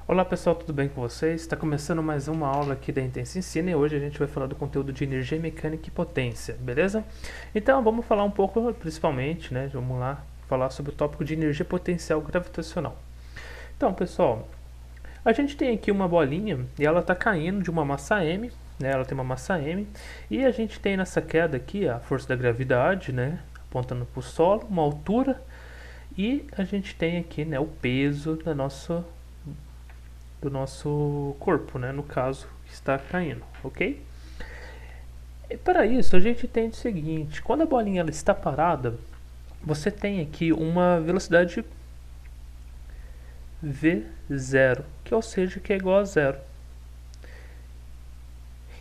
Olá pessoal, tudo bem com vocês? Está começando mais uma aula aqui da Intensa Ensina e hoje a gente vai falar do conteúdo de energia mecânica e potência, beleza? Então vamos falar um pouco, principalmente, né? Vamos lá falar sobre o tópico de energia potencial gravitacional. Então pessoal, a gente tem aqui uma bolinha e ela está caindo de uma massa m, né? Ela tem uma massa m e a gente tem nessa queda aqui a força da gravidade, né? Apontando para o solo, uma altura e a gente tem aqui, né, o peso do nosso corpo, né, no caso, que está caindo, ok? E para isso, a gente tem o seguinte, quando a bolinha ela está parada, você tem aqui uma velocidade v0, que ou seja, que é igual a zero.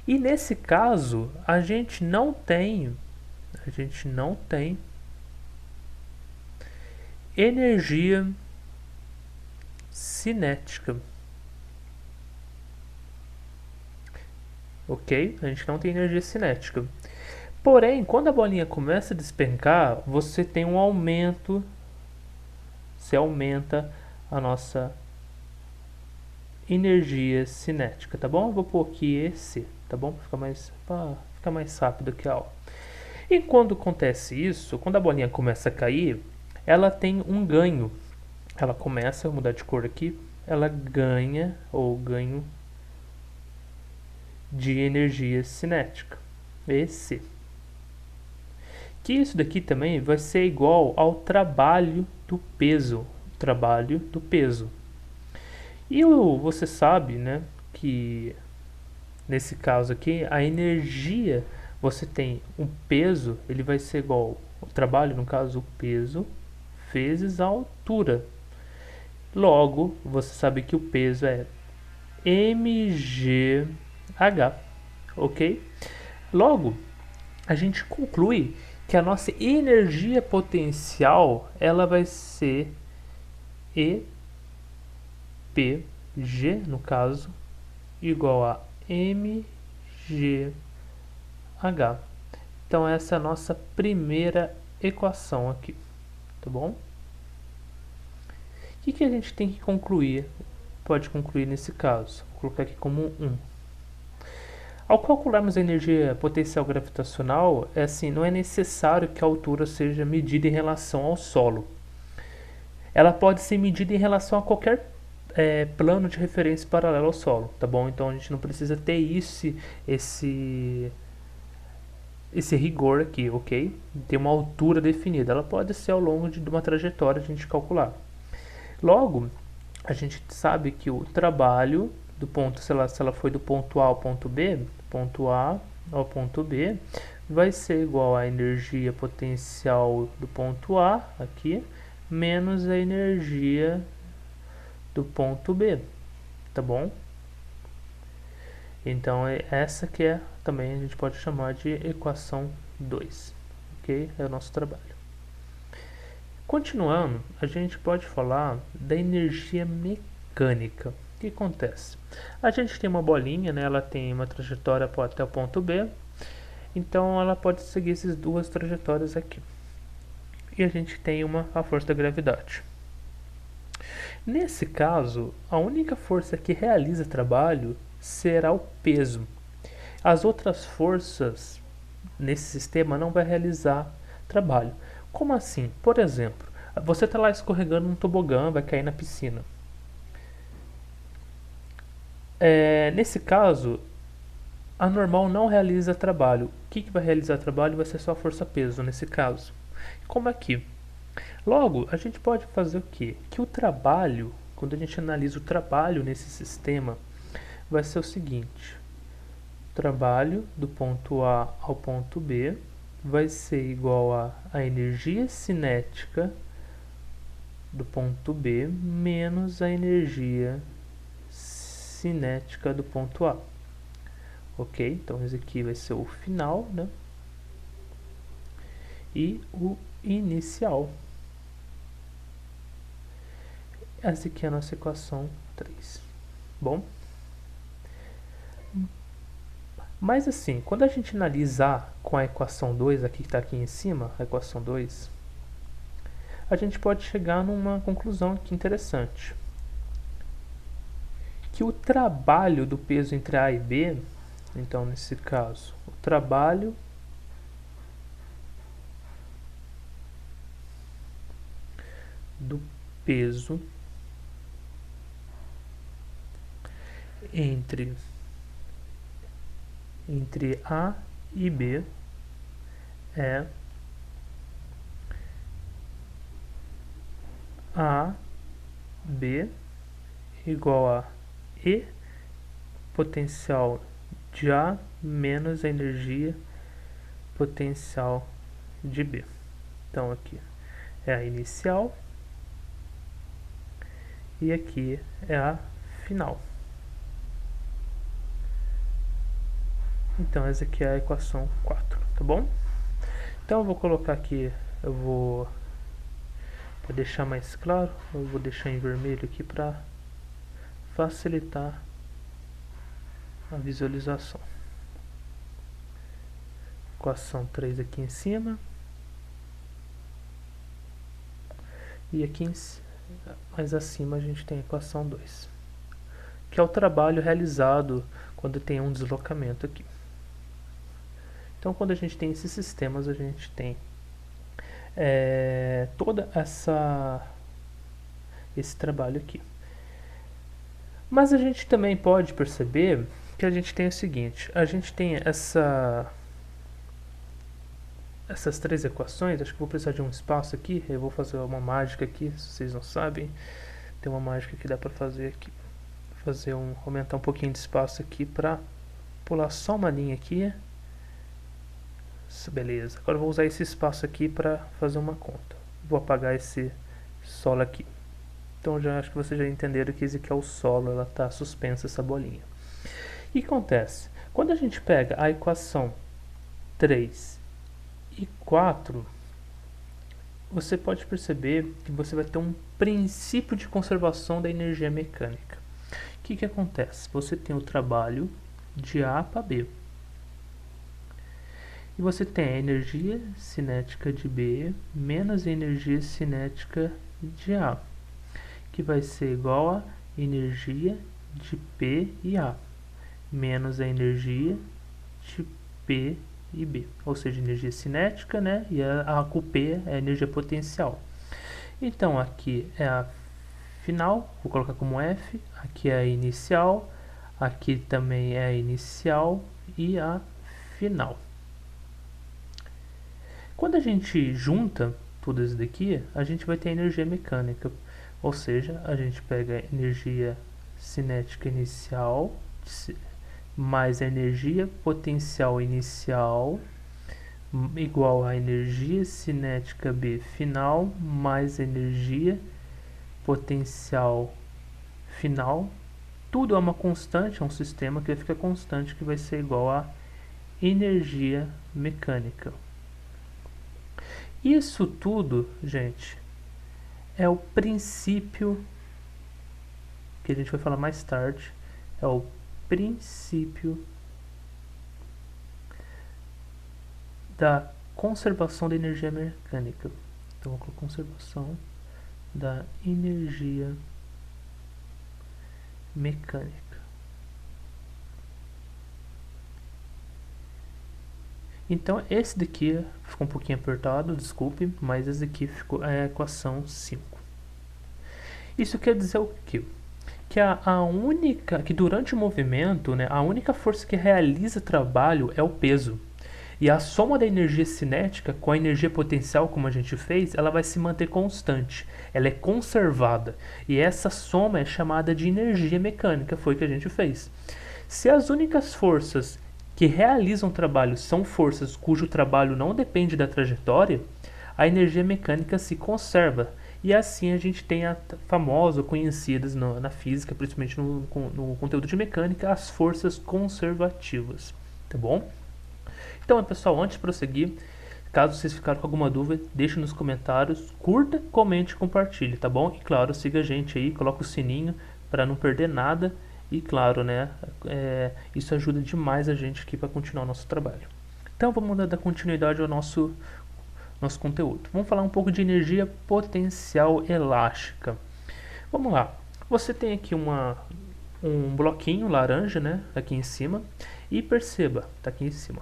E nesse caso, a gente não tem energia cinética. Ok? A gente não tem energia cinética. Porém, quando a bolinha começa a despencar, você tem um aumento, se aumenta a nossa energia cinética, tá bom? Eu vou pôr aqui esse, tá bom? Para ficar mais rápido aqui a aula. E quando acontece isso, quando a bolinha começa a cair, ela tem um ganho. Ela começa a mudar de cor aqui, ela ganha ou ganho de energia cinética. Esse. Que isso daqui também vai ser igual ao trabalho do peso. Trabalho do peso. E você sabe, né, que nesse caso aqui, a energia, você tem um peso, ele vai ser igual o trabalho, no caso, o peso, vezes a altura. Logo, você sabe que o peso é mgh, ok? Logo, a gente conclui que a nossa energia potencial, ela vai ser EPG, no caso, igual a mgh. Então essa é a nossa primeira equação aqui, tá bom? O que a gente tem que concluir? Pode concluir nesse caso. Vou colocar aqui como 1. Ao calcularmos a energia potencial gravitacional, não é necessário que a altura seja medida em relação ao solo. Ela pode ser medida em relação a qualquer plano de referência paralelo ao solo, tá bom? Então a gente não precisa ter esse rigor aqui, ok? Tem uma altura definida, ela pode ser ao longo de uma trajetória a gente calcular. Logo, a gente sabe que o trabalho do ponto, se ela foi do ponto A ao ponto B, ponto A ao ponto B, vai ser igual à energia potencial do ponto A, aqui, menos a energia do ponto B, tá bom? Então, essa que é, também a gente pode chamar de equação 2, ok? É o nosso trabalho. Continuando, a gente pode falar da energia mecânica. O que acontece? A gente tem uma bolinha, né? Ela tem uma trajetória até o ponto B, então ela pode seguir essas duas trajetórias aqui. E a gente tem a força da gravidade. Nesse caso, a única força que realiza trabalho será o peso. As outras forças nesse sistema não vai realizar trabalho. Como assim? Por exemplo, você está lá escorregando num tobogã, vai cair na piscina. Nesse caso, a normal não realiza trabalho. O que vai realizar trabalho vai ser só a força-peso nesse caso. Como aqui. Logo, a gente pode fazer o quê? Que o trabalho, quando a gente analisa o trabalho nesse sistema, vai ser o seguinte. O trabalho do ponto A ao ponto B vai ser igual a energia cinética do ponto B menos a energia cinética do ponto A. Ok? Então esse aqui vai ser o final, né? E o inicial. Essa aqui é a nossa equação 3. Bom? Mas assim, quando a gente analisar com a equação 2, aqui que está aqui em cima, a equação 2, a gente pode chegar numa conclusão aqui interessante. que o trabalho do peso entre A e B, então nesse caso, o trabalho do peso entre A e B é AB igual a E potencial de A menos a energia potencial de B. Então aqui é a inicial e aqui é a final. Então essa aqui é a equação 4, tá bom? Então eu vou colocar aqui, para deixar mais claro, eu vou deixar em vermelho aqui para facilitar a visualização. Equação 3 aqui em cima. E aqui mais acima a gente tem a equação 2, que é o trabalho realizado quando tem um deslocamento aqui. Então quando a gente tem esses sistemas, a gente tem toda esse trabalho aqui. Mas a gente também pode perceber que a gente tem o seguinte, a gente tem essas três equações. Acho que vou precisar de um espaço aqui, eu vou fazer uma mágica aqui, se vocês não sabem, tem uma mágica que dá para fazer aqui, aumentar um pouquinho de espaço aqui para pular só uma linha aqui. Beleza, agora eu vou usar esse espaço aqui para fazer uma conta. Vou apagar esse solo aqui. Então já acho que vocês já entenderam que esse aqui é o solo, ela está suspensa essa bolinha. O que acontece? Quando a gente pega a equação 3 e 4, você pode perceber que você vai ter um princípio de conservação da energia mecânica. O que acontece? Você tem o trabalho de A para B. E você tem a energia cinética de B menos a energia cinética de A, que vai ser igual a energia de P e A, menos a energia de P e B, ou seja, energia cinética, né? E a com P é a energia potencial. Então aqui é a final, vou colocar como F, aqui é a inicial, aqui também é a inicial e a final. Quando a gente junta tudo isso daqui, a gente vai ter energia mecânica, ou seja, a gente pega a energia cinética inicial mais a energia potencial inicial igual a energia cinética B final mais a energia potencial final. Tudo é uma constante, é um sistema que fica constante, que vai ser igual a energia mecânica. Isso tudo, gente, é o princípio que a gente vai falar mais tarde, é o princípio da conservação da energia mecânica. Então, vou colocar conservação da energia mecânica. Então, esse daqui ficou um pouquinho apertado, desculpe, mas esse daqui ficou a equação 5. Isso quer dizer o quê? Que durante o movimento, né, a única força que realiza trabalho é o peso. E a soma da energia cinética com a energia potencial, como a gente fez, ela vai se manter constante. Ela é conservada. E essa soma é chamada de energia mecânica, foi o que a gente fez. Se as únicas forças que realizam trabalho são forças cujo trabalho não depende da trajetória, a energia mecânica se conserva. E assim a gente tem a famosa, conhecidas na física, principalmente no conteúdo de mecânica, as forças conservativas. Tá bom? Então, pessoal, antes de prosseguir, caso vocês ficaram com alguma dúvida, deixe nos comentários, curta, comente e compartilhe, tá bom? E claro, siga a gente aí, coloca o sininho para não perder nada. E claro, né, isso ajuda demais a gente aqui para continuar o nosso trabalho. Então vamos dar continuidade ao nosso conteúdo. Vamos falar um pouco de energia potencial elástica. Vamos lá. Você tem aqui um bloquinho laranja, né, aqui em cima, e perceba, tá aqui em cima.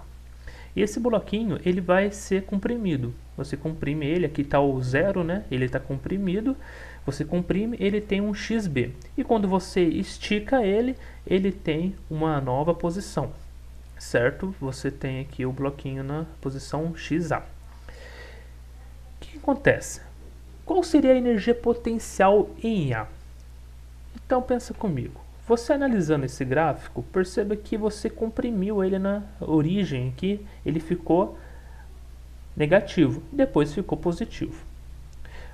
E esse bloquinho, ele vai ser comprimido. Você comprime ele, aqui está o 0, né? Ele está comprimido. Você comprime, ele tem um XB. E quando você estica ele, ele tem uma nova posição, certo? Você tem aqui o bloquinho na posição XA. O que acontece? Qual seria a energia potencial em A? Então pensa comigo. Você analisando esse gráfico, perceba que você comprimiu ele na origem aqui, ele ficou negativo, depois ficou positivo.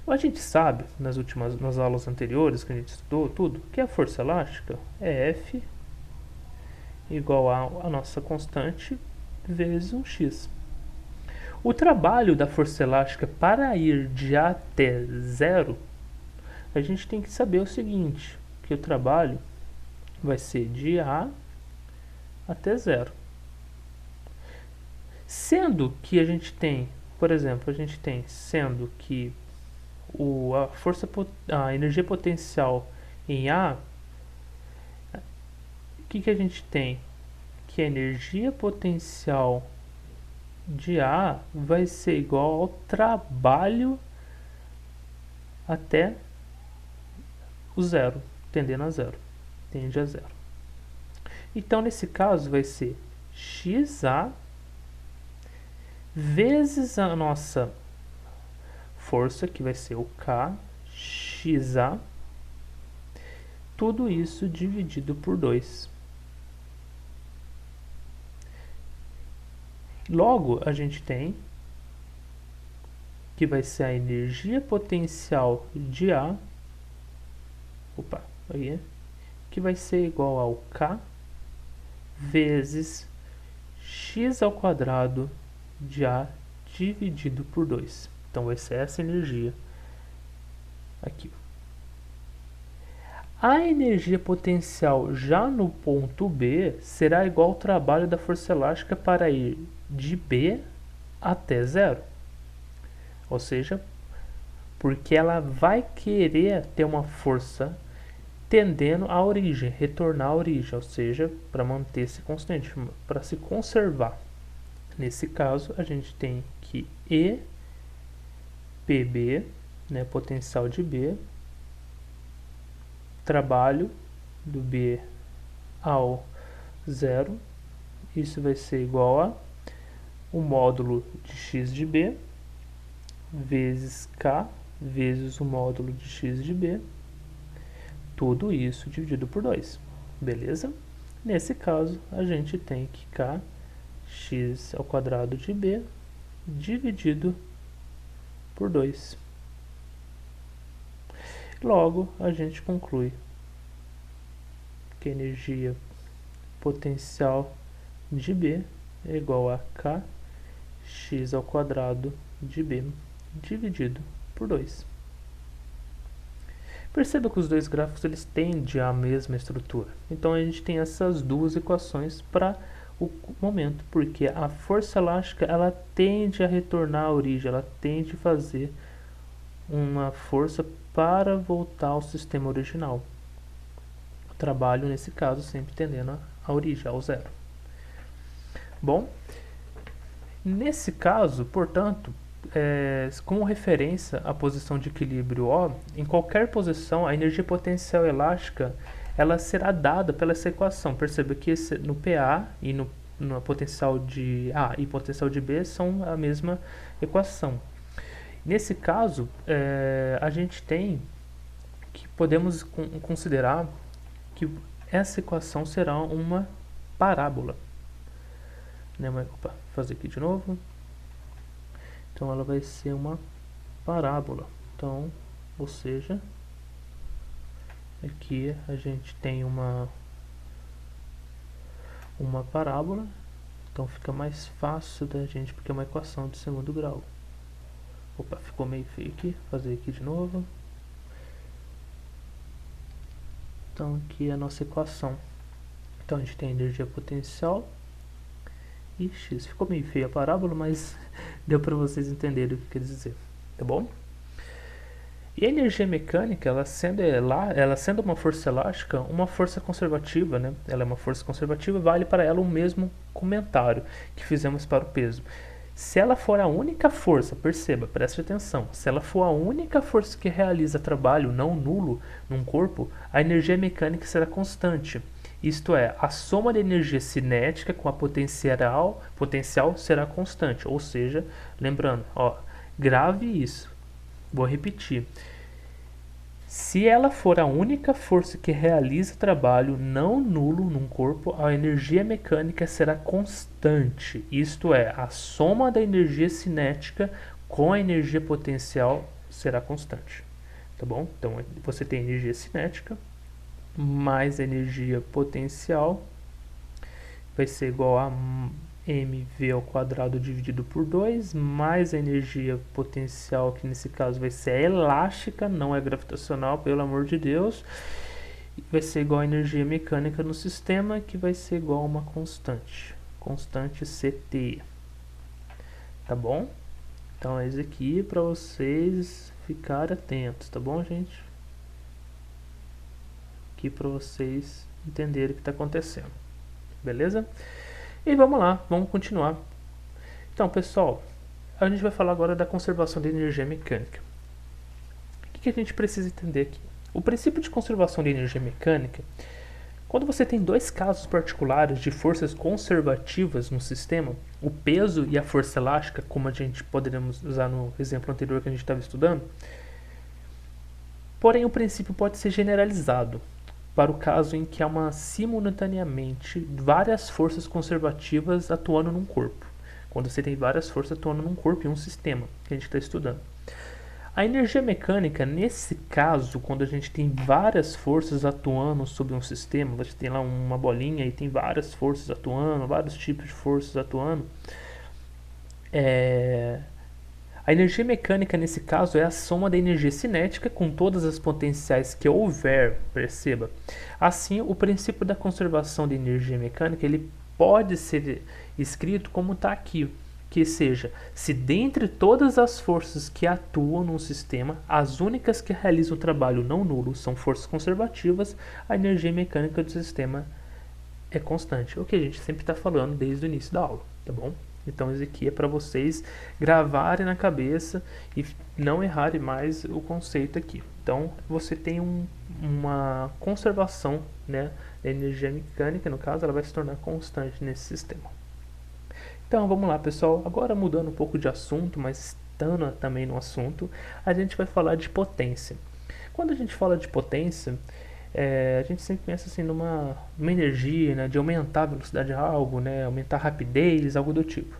A gente sabe, nas aulas anteriores que a gente estudou tudo, que a força elástica é F igual a nossa constante vezes um x. O trabalho da força elástica para ir de A até zero, a gente tem que saber o seguinte, que o trabalho vai ser de A até zero. Sendo que a gente tem, por exemplo, sendo que a energia potencial em A, o que a gente tem? Que a energia potencial de A vai ser igual ao trabalho até o zero, tendendo a zero. Tende a zero. Então, nesse caso, vai ser XA vezes a nossa força, que vai ser o K, XA, tudo isso dividido por 2. Logo, a gente tem que vai ser a energia potencial de A, que vai ser igual ao K vezes x ao quadrado de A dividido por 2. Então vai ser essa energia aqui. A energia potencial já no ponto B será igual ao trabalho da força elástica para ir de B até zero. Ou seja, porque ela vai querer ter uma força tendendo à origem, retornar à origem, ou seja, para manter-se constante, para se conservar. Nesse caso, a gente tem que E PB, né, potencial de B, trabalho do B ao zero, isso vai ser igual a o módulo de x de B vezes K vezes o módulo de x de B, tudo isso dividido por 2, beleza? Nesse caso, a gente tem que K x ao quadrado de B dividido por 2. Logo, a gente conclui que a energia potencial de B é igual a K x ao quadrado de B dividido por 2. Perceba que os dois gráficos eles tendem à mesma estrutura. Então a gente tem essas duas equações para o momento, porque a força elástica ela tende a retornar à origem, ela tende a fazer uma força para voltar ao sistema original. O trabalho, nesse caso, sempre tendendo à origem, ao zero. Bom, nesse caso, portanto, como referência à posição de equilíbrio O, em qualquer posição, a energia potencial elástica ela será dada pela essa equação. Perceba que no PA e no potencial de A e potencial de B são a mesma equação. Nesse caso, a gente tem que podemos considerar que essa equação será uma parábola. Né? Vou fazer aqui de novo. Então ela vai ser uma parábola. Então, ou seja, aqui a gente tem uma parábola. Então fica mais fácil da gente, porque é uma equação de segundo grau. Ficou meio feio aqui. Vou fazer aqui de novo. Então aqui é a nossa equação. Então a gente tem energia potencial e x. Ficou meio feia a parábola, mas deu para vocês entenderem o que quer dizer, tá bom? E a energia mecânica, ela sendo uma força elástica, uma força conservativa, né? Ela é uma força conservativa, vale para ela o mesmo comentário que fizemos para o peso. Se ela for a única força, perceba, preste atenção, se ela for a única força que realiza trabalho não nulo num corpo, a energia mecânica será constante. Isto é, a soma da energia cinética com a potencial será constante. Ou seja, lembrando, ó, grave isso. Vou repetir. Se ela for a única força que realiza trabalho não nulo num corpo, a energia mecânica será constante. Isto é, a soma da energia cinética com a energia potencial será constante. Tá bom? Então você tem energia cinética mais energia potencial vai ser igual a mv ao quadrado dividido por 2, mais a energia potencial, que nesse caso vai ser elástica, não é gravitacional, pelo amor de Deus, vai ser igual a energia mecânica no sistema, que vai ser igual a uma constante CT. Tá bom? Então é isso aqui para vocês ficarem atentos, tá bom, gente? Aqui para vocês entenderem o que está acontecendo. Beleza? E vamos lá, vamos continuar. Então, pessoal, a gente vai falar agora da conservação de energia mecânica. O que a gente precisa entender aqui? O princípio de conservação de energia mecânica, quando você tem dois casos particulares de forças conservativas no sistema, o peso e a força elástica, como a gente poderíamos usar no exemplo anterior que a gente estava estudando, porém o princípio pode ser generalizado para o caso em que há simultaneamente várias forças conservativas atuando num corpo. Quando você tem várias forças atuando num corpo em um sistema que a gente está estudando. A energia mecânica, nesse caso, quando a gente tem várias forças atuando sobre um sistema, você tem lá uma bolinha e tem várias forças atuando, vários tipos de forças atuando, a energia mecânica, nesse caso, é a soma da energia cinética com todas as potenciais que houver, perceba. Assim, o princípio da conservação de energia mecânica ele pode ser escrito como está aqui, que seja, se dentre todas as forças que atuam num sistema, as únicas que realizam trabalho não nulo são forças conservativas, a energia mecânica do sistema é constante. O que a gente sempre está falando desde o início da aula, tá bom? Então isso aqui é para vocês gravarem na cabeça e não errarem mais o conceito aqui. Então você tem uma conservação, né, da energia mecânica, no caso ela vai se tornar constante nesse sistema. Então vamos lá, pessoal, agora mudando um pouco de assunto, mas estando também no assunto, a gente vai falar de potência. Quando a gente fala de potência, a gente sempre pensa assim numa energia, né, de aumentar a velocidade de algo, né, aumentar a rapidez, algo do tipo.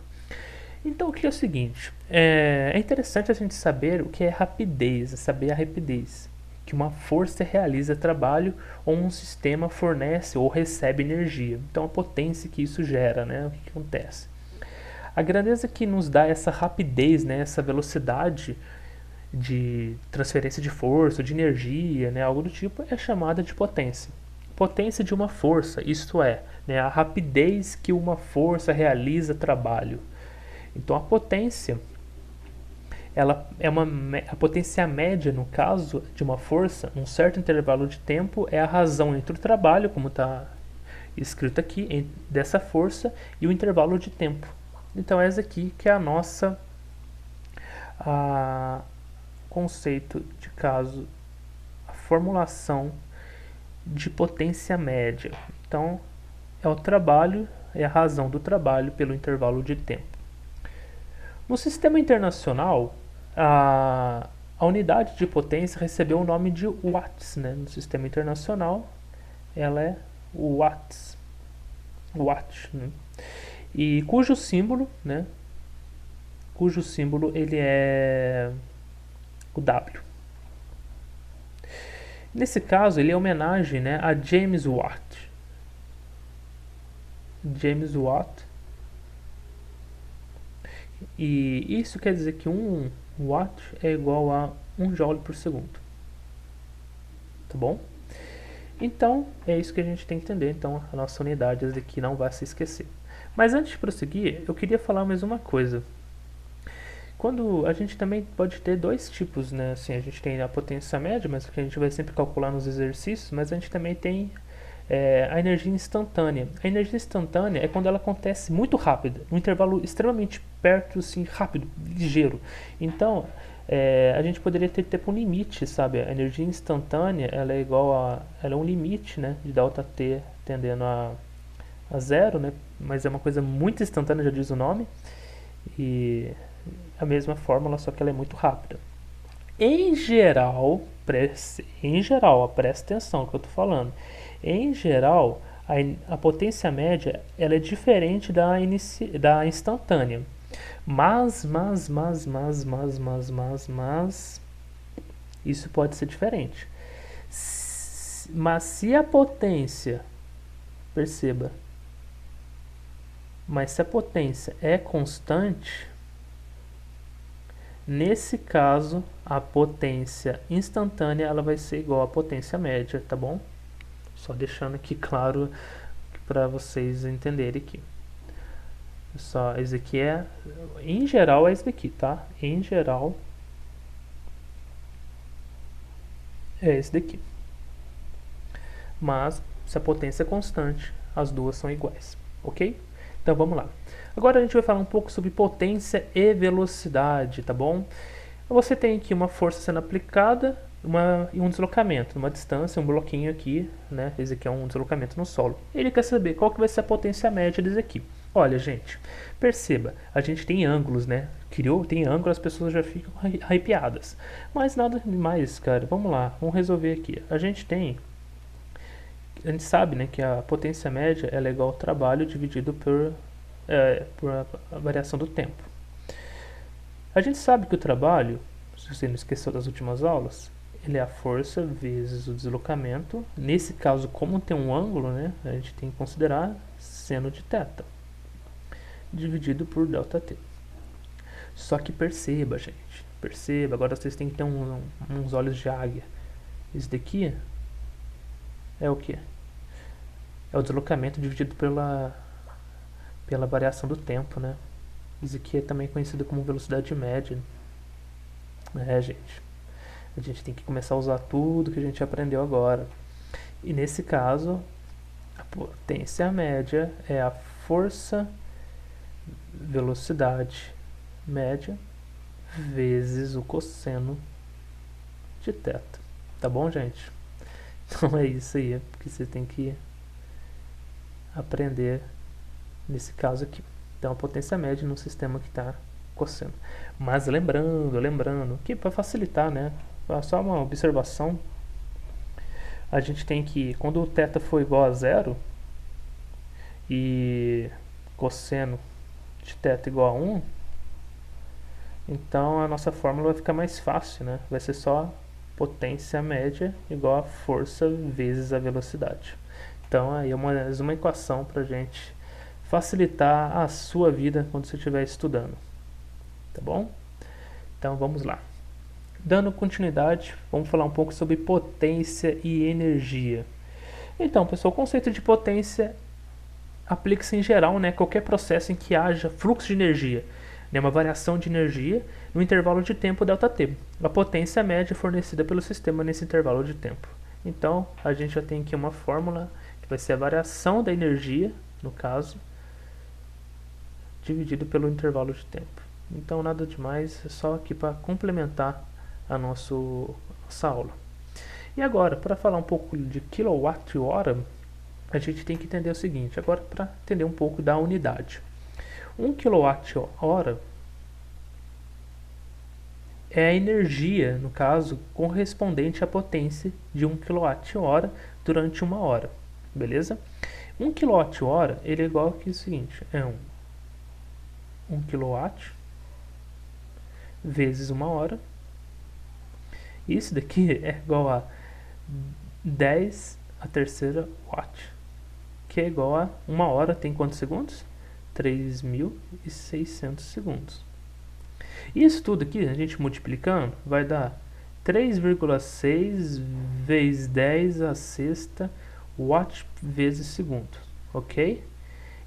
Então o que é o seguinte, é interessante a gente saber o que é rapidez, saber a rapidez, que uma força realiza trabalho ou um sistema fornece ou recebe energia. Então a potência que isso gera, né, o que acontece. A grandeza que nos dá essa rapidez, né, essa velocidade de transferência de força, de energia, né, algo do tipo, é chamada de potência. Potência de uma força, isto é, né, a rapidez que uma força realiza trabalho. Então a potência, ela é a potência média, no caso de uma força, num certo intervalo de tempo, é a razão entre o trabalho, como está escrito aqui, dessa força, e o intervalo de tempo. Então essa aqui que é a nossa conceito de caso, a formulação de potência média. Então, é o trabalho, é a razão do trabalho pelo intervalo de tempo. No sistema internacional, a unidade de potência recebeu o nome de watts, né? No sistema internacional, ela é watts, watt, né? E cujo símbolo, né? Cujo símbolo ele é o W. Nesse caso, ele é homenagem, né, a James Watt. James Watt. E isso quer dizer que 1 watt é igual a 1 joule por segundo. Tá bom? Então, é isso que a gente tem que entender. Então, a nossa unidade aqui não vai se esquecer. Mas antes de prosseguir, eu queria falar mais uma coisa. Quando a gente também pode ter dois tipos, né? Assim, a gente tem a potência média, mas que a gente vai sempre calcular nos exercícios, mas a gente também tem a energia instantânea. A energia instantânea é quando ela acontece muito rápida, num intervalo extremamente perto, assim, rápido, ligeiro. Então, a gente poderia ter tipo um limite, sabe? A energia instantânea, ela é igual ela é um limite, né? De ΔT tendendo a zero, né? Mas é uma coisa muito instantânea, já diz o nome. E a mesma fórmula, só que ela é muito rápida. Em geral, presta atenção no que eu estou falando. Em geral, a potência média ela é diferente da instantânea. Mas, isso pode ser diferente. Mas se a potência, perceba, mas se a potência é constante, nesse caso, a potência instantânea ela vai ser igual à potência média, tá bom? Só deixando aqui claro para vocês entenderem aqui. Só, esse aqui em geral é esse daqui, tá? Em geral é esse daqui. Mas se a potência é constante, as duas são iguais, ok? Então vamos lá. Agora a gente vai falar um pouco sobre potência e velocidade, tá bom? Você tem aqui uma força sendo aplicada e um deslocamento, uma distância, um bloquinho aqui, né? Esse aqui é um deslocamento no solo. Ele quer saber qual que vai ser a potência média desse aqui. Olha, gente, perceba, a gente tem ângulos, né? Tem ângulo, as pessoas já ficam arrepiadas. Mas nada demais, cara. Vamos lá, vamos resolver aqui. A gente sabe, né, que a potência média ela é igual ao trabalho dividido por a variação do tempo. A gente sabe que o trabalho, se você não esqueceu das últimas aulas, ele é a força vezes o deslocamento. Nesse caso, como tem um ângulo, né, a gente tem que considerar seno de θ, dividido por ΔT. Só que perceba, gente, perceba, agora vocês têm que ter uns olhos de águia. Isso daqui é o que? É o deslocamento dividido pela variação do tempo, né? Isso aqui é também conhecido como velocidade média. Gente, a gente tem que começar a usar tudo que a gente aprendeu agora. E nesse caso, a potência média é a força velocidade média vezes o cosseno de θ. Tá bom, gente? Então é isso aí que você tem que aprender nesse caso aqui. Então a potência média num sistema que está cosseno. Mas lembrando que para facilitar, né? Só uma observação. A gente tem que, quando o θ for igual a zero e cosseno de θ igual a 1, então a nossa fórmula vai ficar mais fácil, né? Vai ser só potência média igual a força vezes a velocidade. Então aí é mais uma equação para a gente facilitar a sua vida quando você estiver estudando, tá bom? Então vamos lá. Dando continuidade, vamos falar um pouco sobre potência e energia. Então, pessoal, o conceito de potência aplica-se em geral, né, qualquer processo em que haja fluxo de energia, né, uma variação de energia no intervalo de tempo ΔT. A potência média fornecida pelo sistema nesse intervalo de tempo. Então, a gente já tem aqui uma fórmula que vai ser a variação da energia, no caso, dividido pelo intervalo de tempo. Então, nada demais, é só aqui para complementar a nossa aula. E agora, para falar um pouco de quilowatt-hora, a gente tem que entender o seguinte, agora para entender um pouco da unidade. 1 kWh é a energia, no caso, correspondente à potência de 1 kWh durante uma hora, beleza? 1 kWh ele é igual que o seguinte, é 1 kW vezes uma hora. Isso daqui é igual a 10 a terceira watt, que é igual a uma hora tem quantos segundos? 3.600 segundos. Isso tudo aqui, a gente multiplicando, vai dar 3,6 vezes 10 a sexta watt vezes segundo, ok?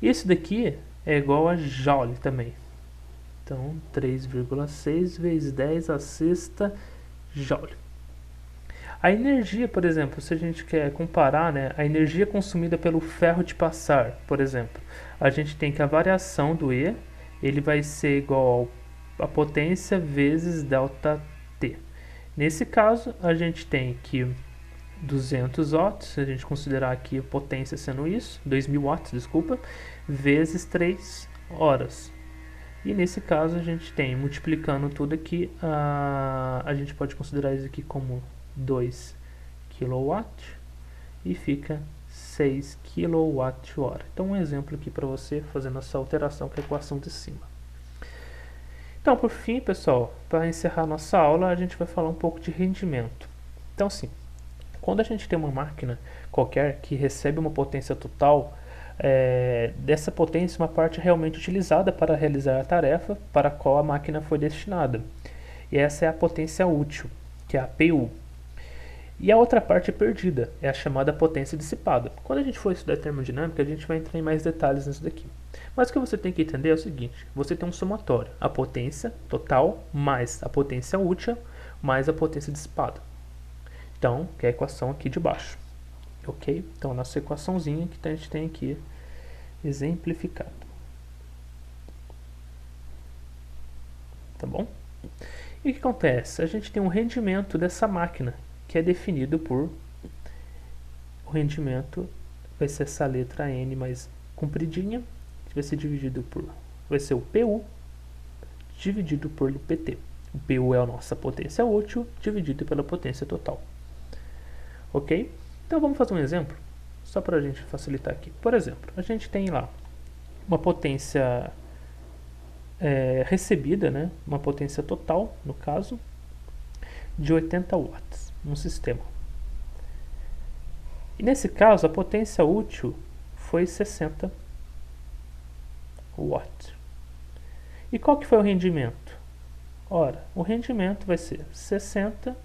Isso daqui é igual a joule também. Então, 3,6 vezes 10 a sexta joule. A energia, por exemplo, se a gente quer comparar, né, a energia consumida pelo ferro de passar, por exemplo, a gente tem que a variação do E, ele vai ser igual a potência vezes delta T. Nesse caso, a gente tem que 200 watts, se a gente considerar aqui a potência sendo isso, 2000 watts, desculpa, vezes 3 horas. E nesse caso a gente tem, multiplicando tudo aqui, a gente pode considerar isso aqui como 2 kW e fica 6 kWh. Então um exemplo aqui para você fazendo essa alteração com a equação de cima. Então por fim, pessoal, para encerrar nossa aula, a gente vai falar um pouco de rendimento. Então sim, quando a gente tem uma máquina qualquer que recebe uma potência total, dessa potência uma parte é realmente utilizada para realizar a tarefa para a qual a máquina foi destinada. E essa é a potência útil, que é a PU. E a outra parte é perdida, é a chamada potência dissipada. Quando a gente for estudar termodinâmica, a gente vai entrar em mais detalhes nisso daqui. Mas o que você tem que entender é o seguinte, você tem um somatório, a potência total mais a potência útil mais a potência dissipada. Então, que é a equação aqui de baixo. Ok? Então, a nossa equaçãozinha que a gente tem aqui exemplificada. Tá bom? E o que acontece? A gente tem um rendimento dessa máquina, que é definido por... O rendimento vai ser essa letra N mais compridinha, que vai ser dividido por... Vai ser o PU dividido por PT. O PU é a nossa potência útil, dividido pela potência total. Ok? Então vamos fazer um exemplo, só para a gente facilitar aqui. Por exemplo, a gente tem lá uma potência recebida, né? Uma potência total, no caso, de 80 watts no sistema. E nesse caso, a potência útil foi 60 watts. E qual que foi o rendimento? Ora, o rendimento vai ser 60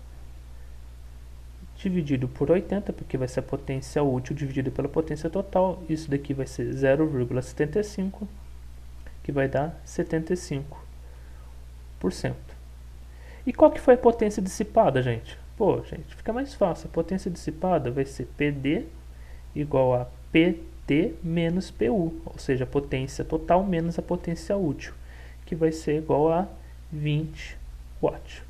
dividido por 80, porque vai ser a potência útil dividida pela potência total. Isso daqui vai ser 0,75, que vai dar 75%. E qual que foi a potência dissipada, gente? Pô, gente, fica mais fácil. A potência dissipada vai ser PD igual a PT menos PU, ou seja, a potência total menos a potência útil, que vai ser igual a 20 watts.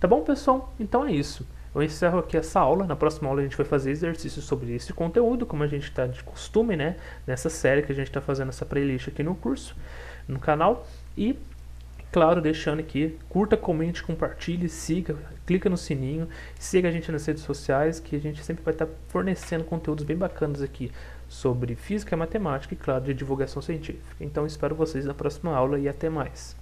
Tá bom, pessoal? Então é isso. Eu encerro aqui essa aula. Na próxima aula a gente vai fazer exercícios sobre esse conteúdo, como a gente está de costume, né? Nessa série que a gente está fazendo essa playlist aqui no curso, no canal. E, claro, deixando aqui, curta, comente, compartilhe, siga, clica no sininho, siga a gente nas redes sociais, que a gente sempre vai estar fornecendo conteúdos bem bacanas aqui sobre física, matemática e, claro, de divulgação científica. Então espero vocês na próxima aula e até mais.